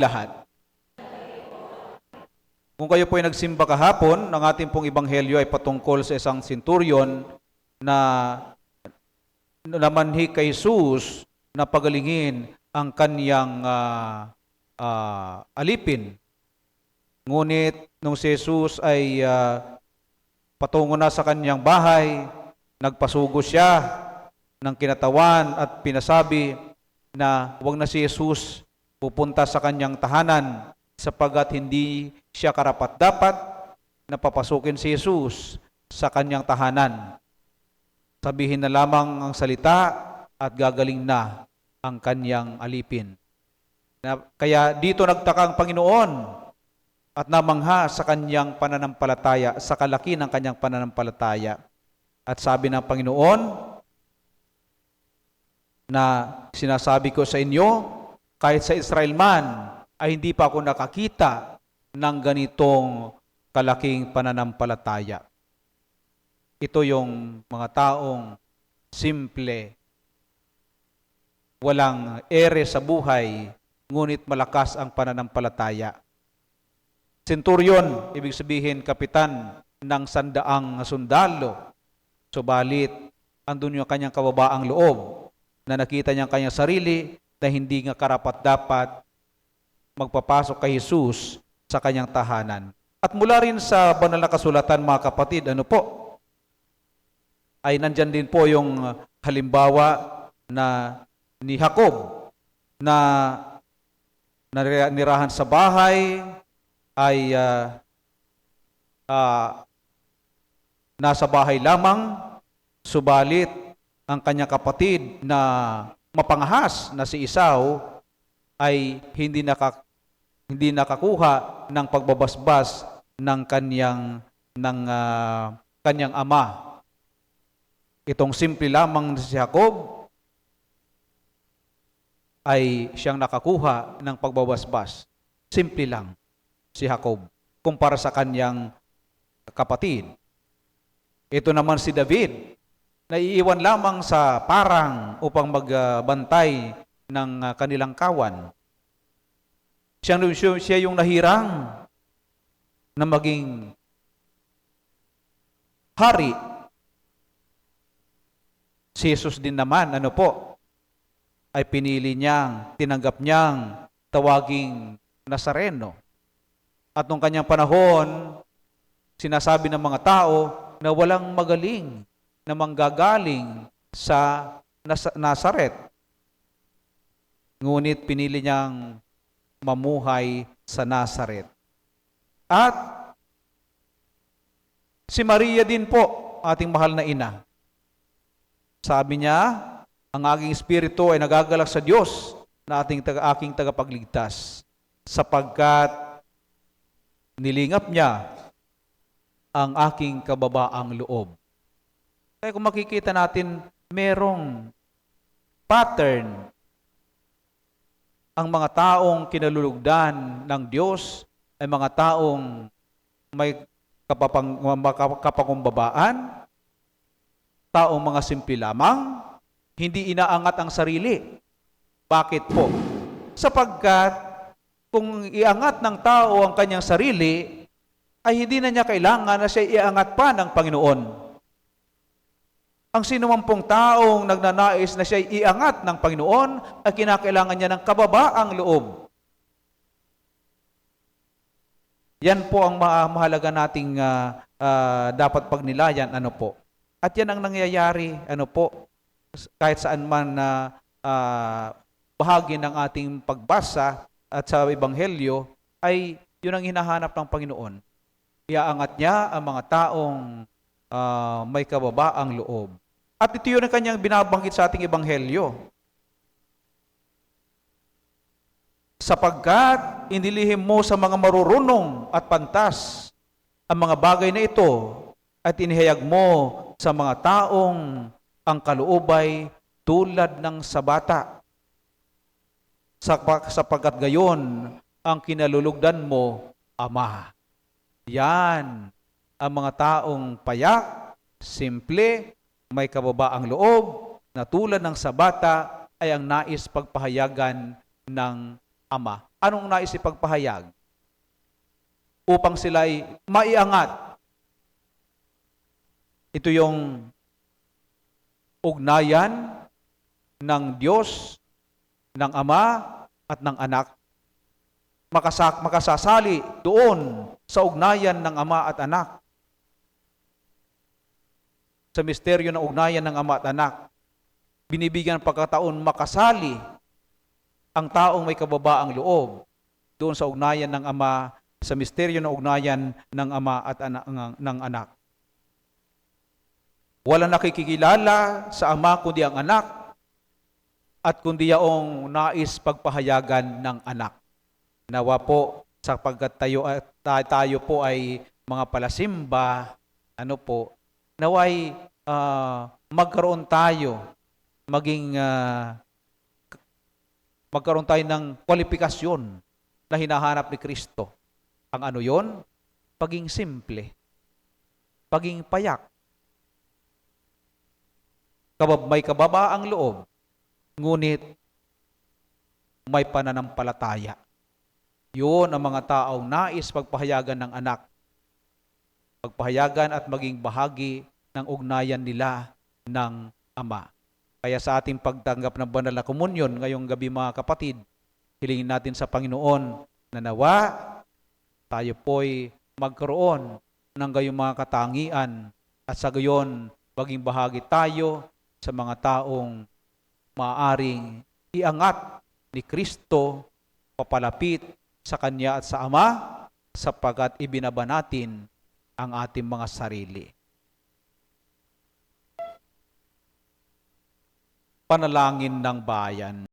lahat. Kung kayo po ay nagsimba kahapon, ang ating pong ebanghelyo ay patungkol sa isang centurion na namanhi kay Jesus na pagalingin ang kanyang alipin. Ngunit nung si Jesus ay patungo na sa kanyang bahay, nagpasugo siya ng kinatawan at pinasabi na huwag na si Jesus pupunta sa kanyang tahanan sapagkat hindi siya karapat-dapat na papasukin si Jesus sa kanyang tahanan. Sabihin na lamang ang salita at gagaling na ang kanyang alipin. Kaya dito nagtaka ang Panginoon at namangha sa kanyang pananampalataya, sa kalaki ng kanyang pananampalataya. At sabi ng Panginoon na sinasabi ko sa inyo, kahit sa Israel man, ay hindi pa ako nakakita ng ganitong kalaking pananampalataya. Ito yung mga taong simple, walang ere sa buhay, ngunit malakas ang pananampalataya. Centurion, ibig sabihin kapitan ng 100 sundalo. Subalit, andun yung kanyang kababaang loob na nakita niya ang kanyang sarili na hindi nga karapat-dapat magpapasok kay Jesus sa kanyang tahanan. At mula rin sa banal na kasulatan, mga kapatid, ay nandyan din po yung halimbawa na ni Jacob na nirahan sa bahay ay nasa bahay lamang, subalit ang kanyang kapatid na mapangahas na si Esau ay hindi nakakuha ng pagbabasbas ng kanyang ama. Itong simple lamang si Jacob ay siyang nakakuha ng pagbabasbas. Simple lang si Jacob kumpara sa kanyang kapatid. Ito naman si David, naiiwan lamang sa parang upang magbantay ng kanilang kawan. Siya yung nahirang na maging hari. Si Jesus din naman, ay pinili niyang, tinanggap niyang tawaging Nazareno. At nung kanyang panahon, sinasabi ng mga tao na walang magaling na manggagaling sa Nazaret. Ngunit pinili niyang mamuhay sa Nazaret. At si Maria din po, ating mahal na ina. Sabi niya, ang aking espiritu ay nagagalak sa Diyos na aking tagapagligtas, sapagkat nilingap niya ang aking kababaang loob. Kaya kung makikita natin, merong pattern ang mga taong kinalulugdan ng Diyos ay mga taong may kapakumbabaan, taong mga simple lamang, hindi inaangat ang sarili. Bakit po? Sapagkat kung iangat ng tao ang kanyang sarili, ay hindi na niya kailangan na siya iangat pa ng Panginoon. Ang sinuman pong taong nagnanais na siya iangat ng Panginoon ay kinakailangan niya ng kababaang loob. Yan po ang mahalaga nating dapat pagnilayan, At yan ang nangyayari, kahit saan man na bahagi ng ating pagbasa at sa Ebanghelyo, ay yun ang hinahanap ng Panginoon. Iaangat niya ang mga taong may kababaang loob. At ito yun ang kanyang binabanggit sa ating Ebanghelyo. Sapagkat inilihim mo sa mga marurunong at pantas ang mga bagay na ito at inihayag mo sa mga taong ang kaluubay tulad ng sabata. Sapagkat gayon ang kinalulugdan mo, Ama. Yan ang mga taong payak, simple, may kababaang loob, na tulad ng sabata ay ang nais pagpahayagan ng Ama. Anong nais ipagpahayag? Upang sila'y maiangat. Ito yung ugnayan ng Diyos, ng Ama at ng Anak. Makasasali doon sa ugnayan ng Ama at Anak. Sa misteryo ng ugnayan ng Ama at Anak, binibigyan ng pagkataon makasali ang taong may kababaang loob doon sa ugnayan ng Ama, sa misteryo ng ugnayan ng Ama at ng Anak. Walang nakikilala sa Ama kundi ang Anak at kundi yaong nais pagpahayagan ng Anak. Nawa po, sapagkat tayo po ay mga palasimba, naway magkaroon tayo ng kwalifikasyon na hinahanap ni Kristo. Ang ano yon? Paging simple, paging payak, may kababaang loob, ngunit may pananampalataya. Yun ang mga taong nais pagpahayagan ng Anak. Pagpahayagan at maging bahagi ng ugnayan nila ng Ama. Kaya sa ating pagtanggap ng banal na komunyon ngayong gabi mga kapatid, hilingin natin sa Panginoon na nawa tayo po'y magkaroon ng gayong mga katangian at sa gayon maging bahagi tayo sa mga taong maaaring iangat ni Kristo papalapit sa Kanya at sa Ama sapagkat ibinaba natin ang ating mga sarili. Panalangin ng bayan.